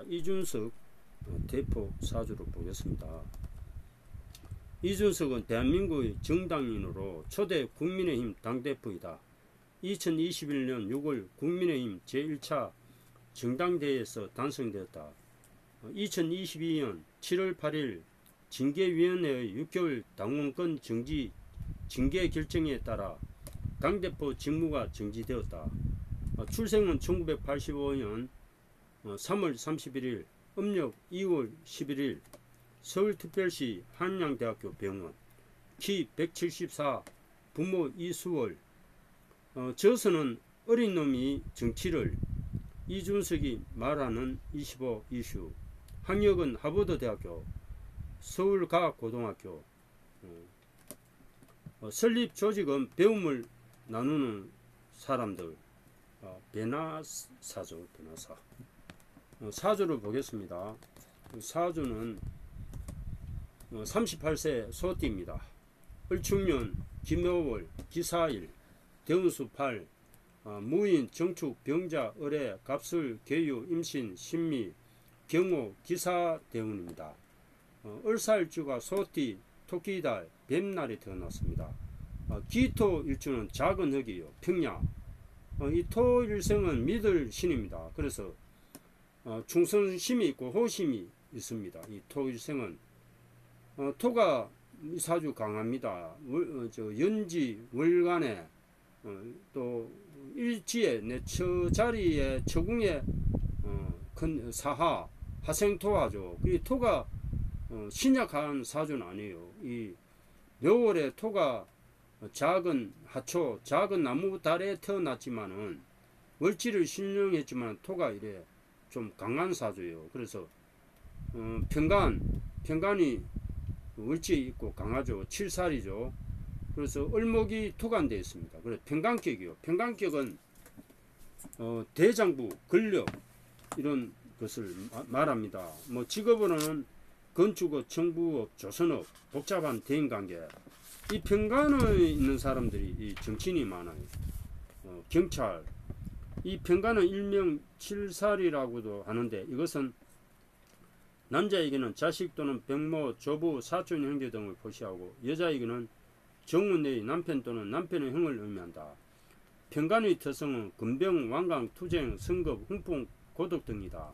이준석 대표 사주를 보겠습니다. 이준석은 대한민국의 정당인으로 초대 국민의힘 당대표이다. 2021년 6월 국민의힘 제1차 정당대회에서 당선되었다. 2022년 7월 8일 징계위원회의 6개월 당원권 정지 징계 결정에 따라 당대표 직무가 정지되었다. 출생은 1985년 3월 31일, 음력 2월 11일, 서울특별시 한양대학교 병원, 키 174, 부모 이수월. 저서는 어린 놈이 정치를, 이준석이 말하는 25 이슈, 학력은 하버드대학교, 서울과학고등학교. 설립 조직은 배움을 나누는 사람들, 베나사죠. 베나사. 사주를 보겠습니다. 사주는 38세 소띠입니다. 을축년 김여월 기사일 대운수 8 무인 정축 병자 을의 갑술 계유 임신 신미 경호 기사 대운입니다. 을살주가 소띠 토끼달 뱀날이 태어났습니다. 기토 일주는 작은 흙이요 평야. 이 토일생은 믿을 신입니다. 그래서 충성심이 있고 호심이 있습니다. 이 토일생은 토가 이 사주 강합니다. 연지 월간에 또 일지에 내 처자리에 처궁에 큰 사하 하생토하죠. 이 토가 신약한 사주는 아니에요. 이 묘월에 토가 작은 하초, 작은 나무 달에 태어났지만은 월지를 신령했지만 토가 이래 좀 강한 사주예요. 그래서 편간이 월지에 있고 강하죠. 7살이죠. 그래서 을목이 토간되어 있습니다. 그래서 편간격이요. 편간격은 대장부, 권력 이런 것을 말합니다. 뭐 직업으로는 건축업, 정부업, 조선업, 복잡한 대인관계. 이 편간에 있는 사람들이 이 정치인이 많아요. 경찰. 이 편간은 일명 7살이라고도 하는데 이것은 남자에게는 자식 또는 백모, 조부, 사촌, 형제 등을 표시하고 여자에게는 정우 내의 남편 또는 남편의 형을 의미한다. 편간의 특성은 금병, 완강, 투쟁, 승급, 훈풍, 고독 등이다.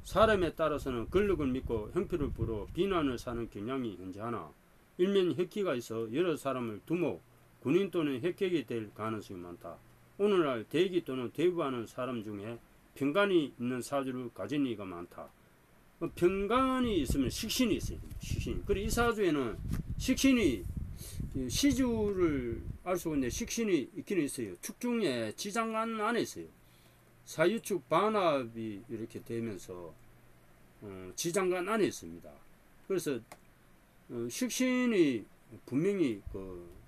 사람에 따라서는 권력을 믿고 형편을 부러 비난을 사는 경향이 현재하나 일면 획기가 있어 여러 사람을 두목, 군인 또는 획객이 될 가능성이 많다. 오늘날 대기 또는 대부하는 사람 중에 편간이 있는 사주를 가진 이가 많다. 편간이 있으면 식신이 있어요. 식신. 그리고 이 사주에는 식신이 시주를 알 수가 있는데 식신이 있기는 있어요. 축중에 지장간 안에 있어요. 사유축 반합이 이렇게 되면서 지장간 안에 있습니다. 그래서 식신이 분명히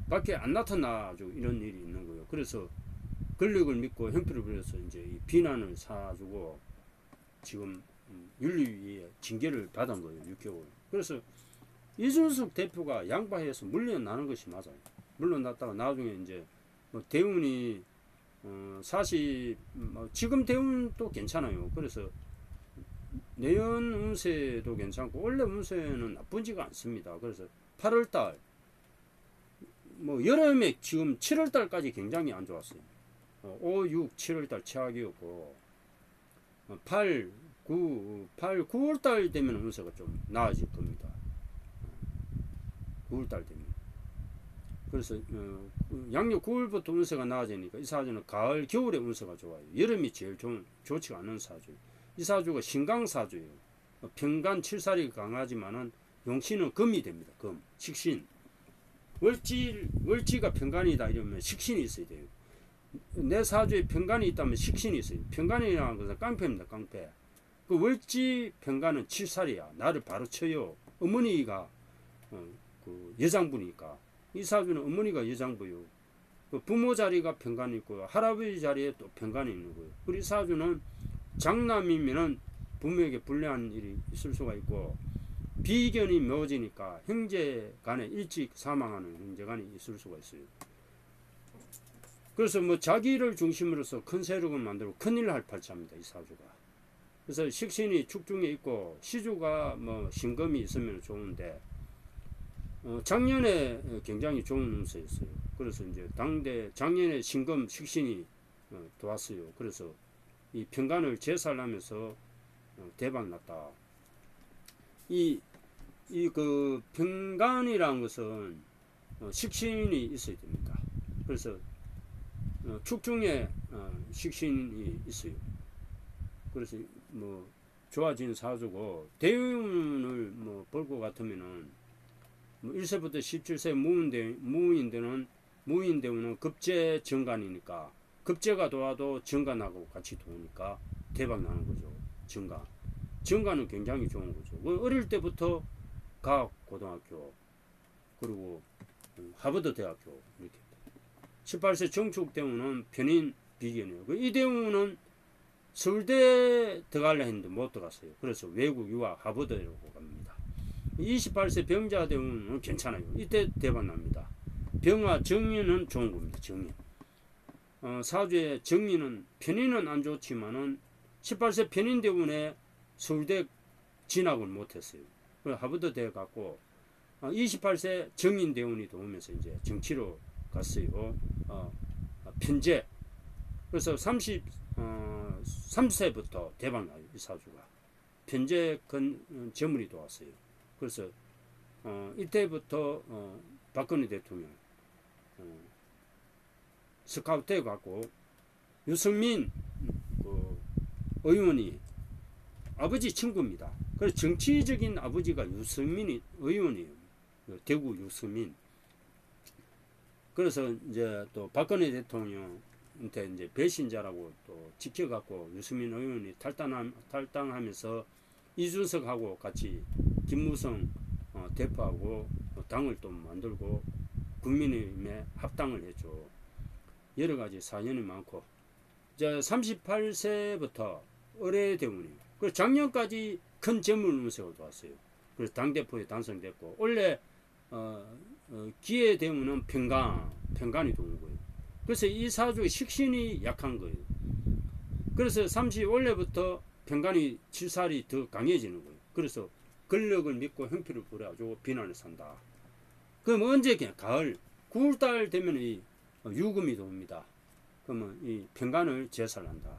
밖에 안 나타나죠. 이런 일이 있는 거예요. 그래서 권력을 믿고 형편을 부려서 이제 이 비난을 사주고 지금 윤리위에 징계를 받은 거예요. 6개월. 그래서 이준석 대표가 양파해서 물러나는 것이 맞아요. 물러났다가 나중에 이제 대운이 지금 대운도 괜찮아요. 그래서 내연 운세도 괜찮고 원래 운세는 나쁘지가 않습니다. 그래서 8월달 여름에 지금 7월달까지 굉장히 안 좋았어요. 5, 6, 7월달 최악이었고 8, 9월달 되면 운세가 좀 나아질 겁니다. 9월달 되면. 그래서 양력 9월부터 운세가 나아지니까 이 사주는 가을, 겨울에 운세가 좋아요. 여름이 제일 좋지가 않은 사주예요. 이 사주가 신강사주예요. 편간 7살이 강하지만은 용신은 금이 됩니다. 금, 식신. 월지가 편간이다 이러면 식신이 있어야 돼요. 내 사주에 편간이 있다면 식신이 있어요. 편간이라는 것은 깡패입니다. 깡패. 그 월지 편간은 7살이야. 나를 바로 쳐요. 어머니가 그 여장부니까. 이 사주는 어머니가 여장부요. 그 부모 자리가 편간이 있고요. 할아버지 자리에 또 편간이 있는 거예요. 그리고 이 사주는 장남이면은 부모에게 불리한 일이 있을 수가 있고 비견이 묘지니까 형제 간에 일찍 사망하는 형제 간이 있을 수가 있어요. 그래서 자기를 중심으로서 큰 세력을 만들고 큰일을 할 팔자입니다. 이 사주가. 그래서 식신이 축중에 있고 시주가 뭐 신금이 있으면 좋은데 작년에 굉장히 좋은 운세였어요. 그래서 이제 당대 작년에 신금 식신이 도왔어요. 그래서 이 평간을 제살하면서 대박 났다. 이 그 평간이라는 것은 식신이 있어야 됩니다. 그래서 축중에 식신이 있어요. 그래서 뭐 좋아진 사주고 대운을 뭐 볼 것 같으면은 뭐 1세부터 17세 무인대운은 급제 정간이니까 급제가 도와도 정간하고 같이 도우니까 대박 나는 거죠. 정간은 굉장히 좋은 거죠. 어릴 때부터 과학 고등학교 그리고 하버드 대학교 이렇게 18세 정축 대운은 편인 비견이에요. 이 대운은 서울대 들어가려 했는데 못 들어갔어요. 그래서 외국 유학 하버드라고 갑니다. 28세 병자 대운은 괜찮아요. 이때 대박 납니다. 병화 정인은 좋은 겁니다. 정인. 사주의 정인은 편인은 안 좋지만은 18세 편인 대운에 서울대 진학을 못했어요. 그래서 하버드 대학 갔고 28세 정인 대운이 도우면서 이제 정치로 갔어요. 편제. 그래서 3세부터 대박 나요. 이 사주가. 편제 재물이 도왔어요. 그래서 이때부터 박근혜 대통령 스카우트에 갔고 유승민 의원이 아버지 친구입니다. 그래서 정치적인 아버지가 유승민 의원이에요. 대구 유승민. 그래서 이제 또 박근혜 대통령한테 이제 배신자라고 또 지켜갖고 유승민 의원이 탈당하면서 이준석하고 같이 김무성 대표하고 당을 또 만들고 국민의힘에 합당을 했죠. 여러 가지 사연이 많고 이제 38세부터 을해대운이에요. 그래서 작년까지 큰 재물 운세가 들어왔어요. 그래서 당대표에 당선됐고 원래 기해대운은 평간이 도는 거예요. 그래서 이 사주의 식신이 약한 거예요. 그래서 원래부터 평간이 칠살이 더 강해지는 거예요. 그래서 권력을 믿고 형편을 부려가지고 비난을 산다. 그럼 언제 가을 9월달 되면 이 유금이 돕니다. 그러면 이 평간을 제살한다.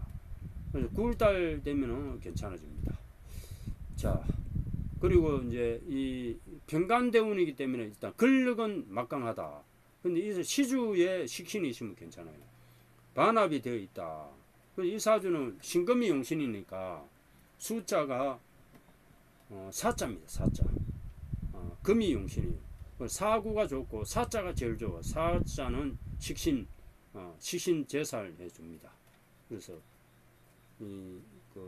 그래서 9월달 되면은 괜찮아집니다. 자, 그리고 이제 이 평간대운이기 때문에 일단 권력은 막강하다. 근데 이 시주에 식신이 있으면 괜찮아요. 반합이 되어 있다. 이 사주는 신금이 용신이니까 숫자가 사자입니다. 사자. 금이 용신이에요. 사구가 좋고 사자가 제일 좋아. 사자는 식신 제살 해줍니다. 그래서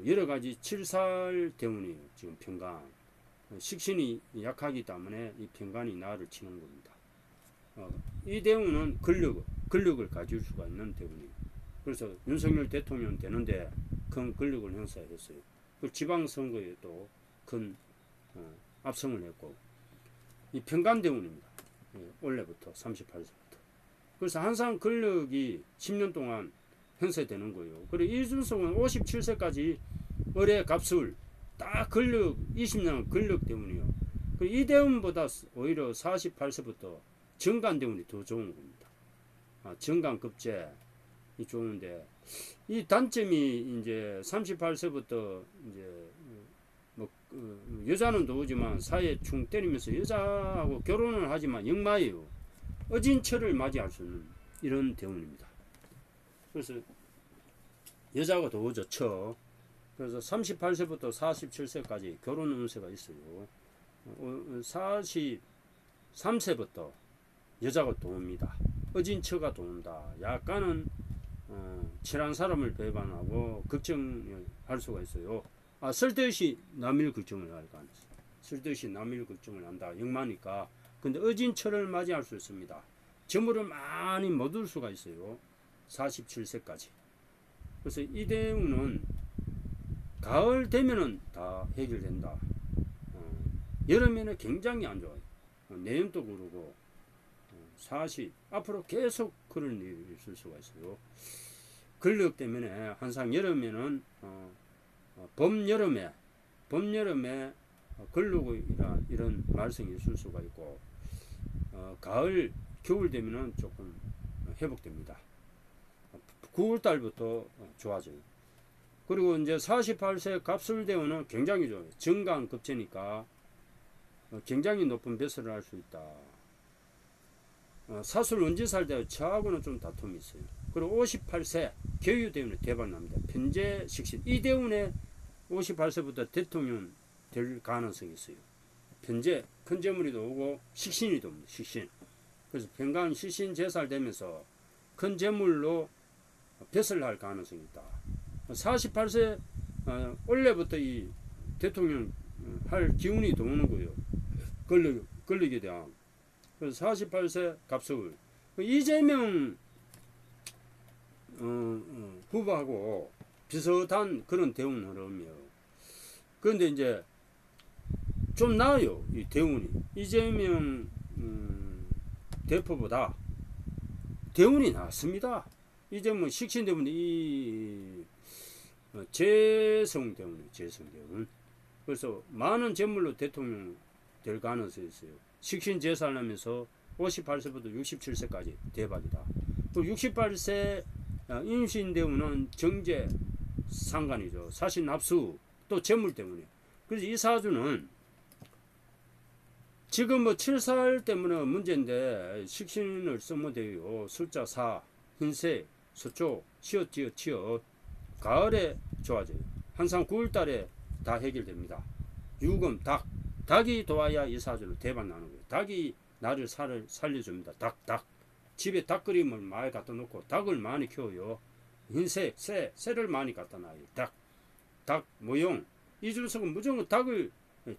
여러 가지 칠살 대운이에요. 지금 평간. 식신이 약하기 때문에 이 평간이 나를 치는 겁니다. 이 대운은 권력을 가질 수가 있는 대운이에요. 그래서 윤석열 대통령 되는데 큰 권력을 행사했어요. 지방선거에도 큰 압승을 했고 이 평간대운입니다. 원래부터 38세부터. 그래서 항상 권력이 10년 동안 행사되는 거예요. 그리고 이준석은 57세까지 을의 갑술 딱 권력 20년 권력 때문이요. 이 대운보다 오히려 48세부터 정간대운이 더 좋은 겁니다. 정간급제 이 좋은데 이 단점이 이제 38세부터 이제 뭐 여자는 도우지만 사회 충 때리면서 여자하고 결혼을 하지만 역마예요. 어진 철을 맞이할 수 있는 이런 대운입니다. 그래서 여자가 도우죠. 처. 그래서 38세부터 47세까지 결혼 운세가 있어요. 43세부터 여자가 도웁니다. 어진 처가 도운다. 약간은 친한 사람을 배반하고 걱정할 수가 있어요. 쓸데없이 남일 걱정을 하니까 쓸데없이 남일 걱정을 한다. 역마니까. 근데 어진 철을 맞이할 수 있습니다. 재물을 많이 못 얻을 수가 있어요. 47세까지. 그래서 이 대운은 가을 되면은 다 해결된다. 여름에는 굉장히 안 좋아요. 내년도 그러고 40 앞으로 계속 그런 일이 있을 수가 있어요. 근력 때문에 항상 여름에는 봄 여름에 걸르고이란 이런 말썽이 있을 수가 있고, 가을 겨울 되면은 조금 회복됩니다. 9월 달부터 좋아져요. 그리고 이제 48세 갑술대운은 굉장히 좋아요. 정강급제니까 굉장히 높은 배설을 할 수 있다. 사술 운지살대와 저하고는 좀 다툼이 있어요. 그리고 58세 개유대운에 대박납니다. 편재 식신. 이 대운에 58세부터 대통령 될 가능성이 있어요. 편재, 큰 재물이도 오고 식신이 옵니다. 식신. 그래서 편간 식신 제살 되면서 큰 재물로 배설할 가능성이 있다. 48세 원래부터 이 대통령 할 기운이 도는 거예요. 걸리게 대한. 그래서 48세 갑술. 이재명 후보하고 비슷한 그런 대운 흐름이에요. 그런데 이제 좀 나아요. 이 대운이. 이재명 대표보다 대운이 낫습니다. 이재명 식신 대운이 이 재성대운이에요. 재성대운. 그래서 많은 재물로 대통령 될 가능성이 있어요. 식신 제살하면서 58세부터 67세까지 대박이다. 그리고 68세 임신대운은 정제 상관이죠. 사신합수 또 재물 때문에. 그래서 이 사주는 지금 뭐 7살 때문에 문제인데 식신을 쓰면 돼요. 숫자 4, 흰색, 서초, 시옷, 지읒, 치읓. 가을에 좋아져요. 항상 9월달에 다 해결됩니다. 유금, 닭. 닭이 도와야 이 사주로 대박 나는 거예요. 닭이 나를 살려줍니다. 닭. 집에 닭그림을 많이 갖다 놓고 닭을 많이 키워요. 흰색, 새를 많이 갖다 놔요. 닭 모형. 이준석은 무조건 닭을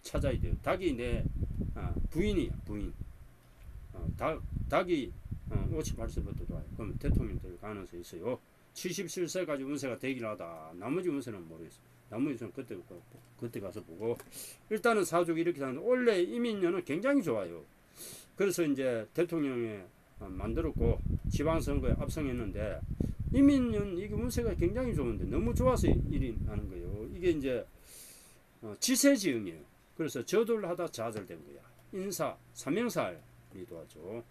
찾아야 돼요. 닭이 내 부인이야, 부인. 닭이 58세부터 좋아요. 그럼 대통령 될 가능성이 있어요. 77세까지 운세가 되긴 하다. 나머지 운세는 모르겠어요. 나머지 좀 그때 가서 보고. 일단은 사주가 이렇게 사는데 원래 이민년은 굉장히 좋아요. 그래서 이제 대통령에 만들었고 지방선거에 압승했는데 이민년 이게 운세가 굉장히 좋은데 너무 좋아서 일이 나는 거예요. 이게 이제 지세지응이에요. 그래서 저돌 하다 좌절된 거야. 인사, 삼형살이 도와줘.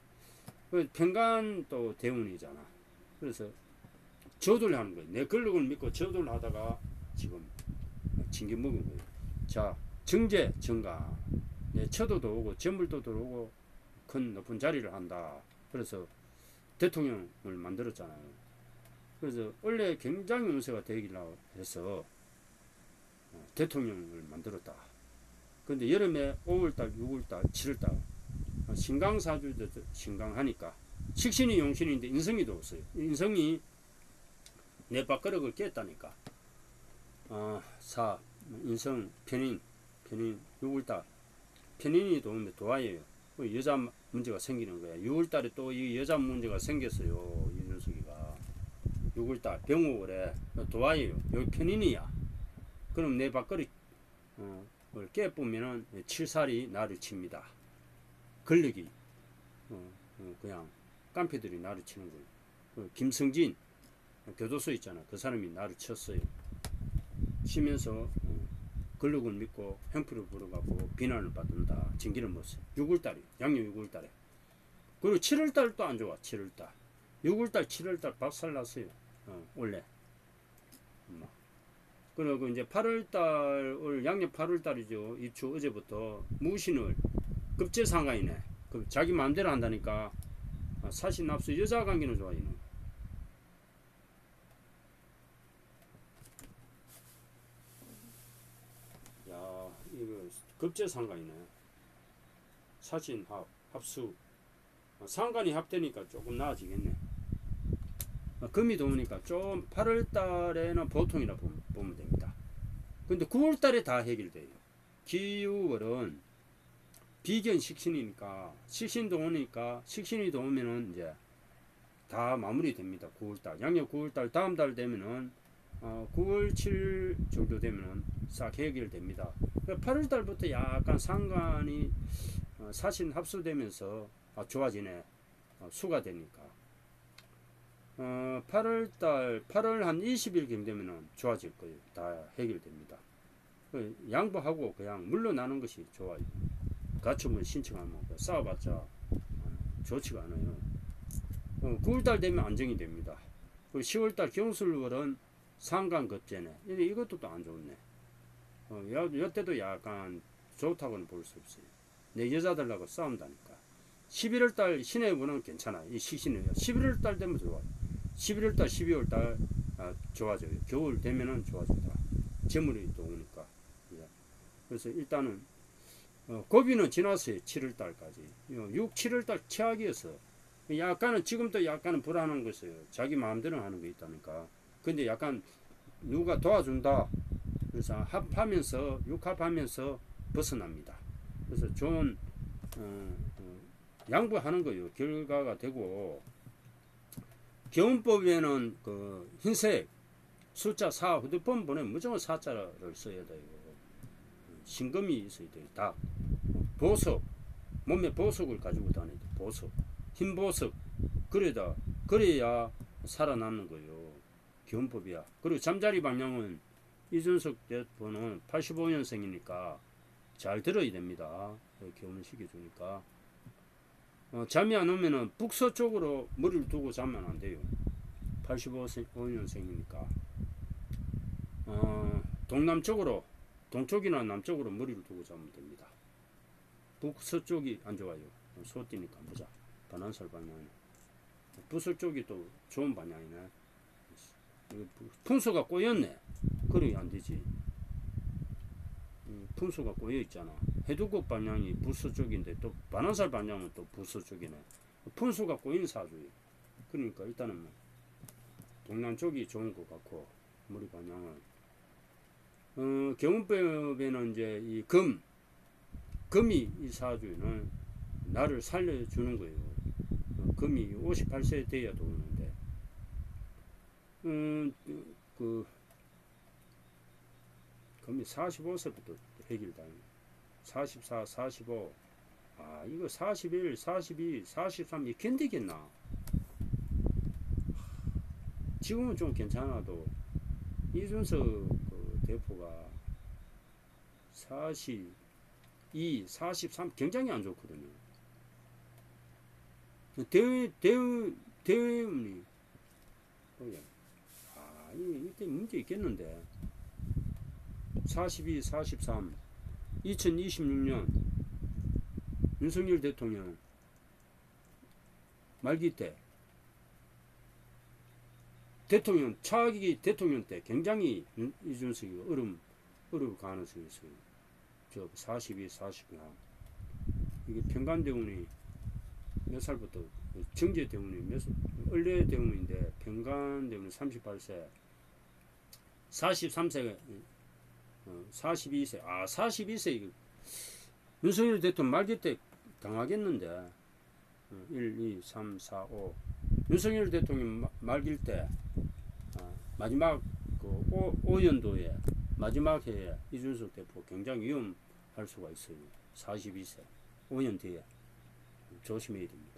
편간 또 대운이잖아. 그래서 저돌 하는 거예요. 내 근력을 믿고 저돌 하다가 지금 징계 먹은 거예요. 자, 정제, 정가. 내 처도도 오고, 재물도 들어오고, 큰 높은 자리를 한다. 그래서 대통령을 만들었잖아요. 그래서 원래 굉장히 운세가 되기로 해서 대통령을 만들었다. 근데 여름에 5월달, 6월달, 7월달 신강사주도 신강하니까 식신이 용신인데 인성이도 없어요. 인성이 내 밥그릇을 깼다니까. 인성 편인 6월달 편인이 도는데 도화예요. 여자 문제가 생기는 거야. 6월달에 또 이 여자 문제가 생겼어요. 이 녀석이가 6월달 병옥을에 도화예요. 여기 편인이야. 그럼 내 밥그릇 깨보면은 7살이 나를 칩니다. 권력이 그냥 깡패들이 나를 치는 거예요. 김성진 교도소 있잖아. 그 사람이 나를 쳤어요. 치면서 권력을 믿고 형표를 불어갖고 비난을 받는다. 징계를 먹었어요. 6월달이 양력 6월달에. 그리고 7월달도 안 좋아. 7월달 6월달 7월달 박살났어요. 원래 그리고 이제 8월달 양력 8월달이죠. 입추 어제부터 무신을 급제상가이네. 자기 마음대로 한다니까. 사신납수 여자 관계는 좋아요. 야, 이거 급제상가이네. 사신합 합수 상관이 합되니까 조금 나아지겠네. 금이 도우니까 좀 8월달에는 보통이라 보면 됩니다. 근데 9월달에 다 해결돼요. 기후월은 비견 식신이니까 식신도 오니까 식신이 도우면은 이제 다 마무리됩니다. 9월달 양력 9월달 다음 달 되면은 9월 7 정도 되면은 싹 해결됩니다. 8월달부터 약간 상관이 사신 합수되면서 좋아지네. 수가 되니까. 8월달 8월 한 20일경 되면은 좋아질 거예요. 다 해결됩니다. 양보하고 그냥 물러나는 것이 좋아요. 가처분 신청하면 싸워봤자 좋지가 않아요. 9월달 되면 안정이 됩니다. 10월달 경술월은 상간급제네. 이것도 또 안 좋네. 이때도 약간 좋다고는 볼 수 없어요. 내 여자들하고 싸운다니까. 11월달 신해운은 괜찮아. 이 시신은 11월달 되면 좋아요. 11월달, 12월달 좋아져요. 겨울 되면은 좋아진다. 재물이 또 오니까. 그래서 일단은 고비는 지났어요. 7월달까지. 6, 7월달 최악이었어. 약간은 지금도 약간은 불안한 것이에요. 자기 마음대로 하는 게 있다니까. 근데 약간 누가 도와준다. 그래서 합하면서 육합하면서 벗어납니다. 그래서 좋은 양보하는 거예요. 결과가 되고 경운법에는 그 흰색 숫자 4 휴대폰 보내면 무조건 4자를 써야 돼요. 신금이 있어야 돼요. 다 보석 몸에 보석을 가지고 다녀야 돼. 보석 흰 보석 그래야 살아남는 거예요. 기원법이야. 그리고 잠자리 방향은 이준석 대표는 85년생이니까 잘 들어야 됩니다. 교훈을 시켜주니까. 잠이 안 오면은 북서쪽으로 머리를 두고 자면 안 돼요. 85년생이니까. 동남쪽으로, 동쪽이나 남쪽으로 머리를 두고 자면 됩니다. 북서쪽이 안 좋아요. 소띠니까 보자. 반환살 방향. 북서쪽이 또 좋은 방향이네. 풍수가 꼬였네. 그래 안 되지. 풍수가 꼬여 있잖아. 해돋국 방향이 북서쪽인데 또 반환살 방향은 또 북서쪽이네. 풍수가 꼬인 사주예요. 그러니까 일단은 뭐 동남쪽이 좋은 것 같고 머리 방향은 경운법에는 이제 이 금이 이 사주에는 나를 살려주는 거예요. 금이 58세 돼야 도는데 금이 45세부터 해결다. 44, 45. 이거 41, 42, 43, 이 견디겠나? 지금은 좀 괜찮아도 이준석 그 대표가 42, 43 굉장히 안 좋거든요. 대운이 이때 문제 있겠는데. 42, 43 2026년 윤석열 대통령 말기 때 대통령 차기 대통령 때 굉장히 이준석이 어려울 가능성이 있어요. 저 42, 43 이게 평간대운이 몇 살부터 정제대운이 을레대운인데 평간대운이 38세 43세 42세 42세 윤석열 대통령 말기 때 당하겠는데 1, 2, 3, 4, 5 윤석열 대통령 말길 때 마지막 그 5연도에 마지막 해에 이준석 대표 굉장히 위험할 수가 있어요. 42세 5년 뒤에 조심해야 됩니다.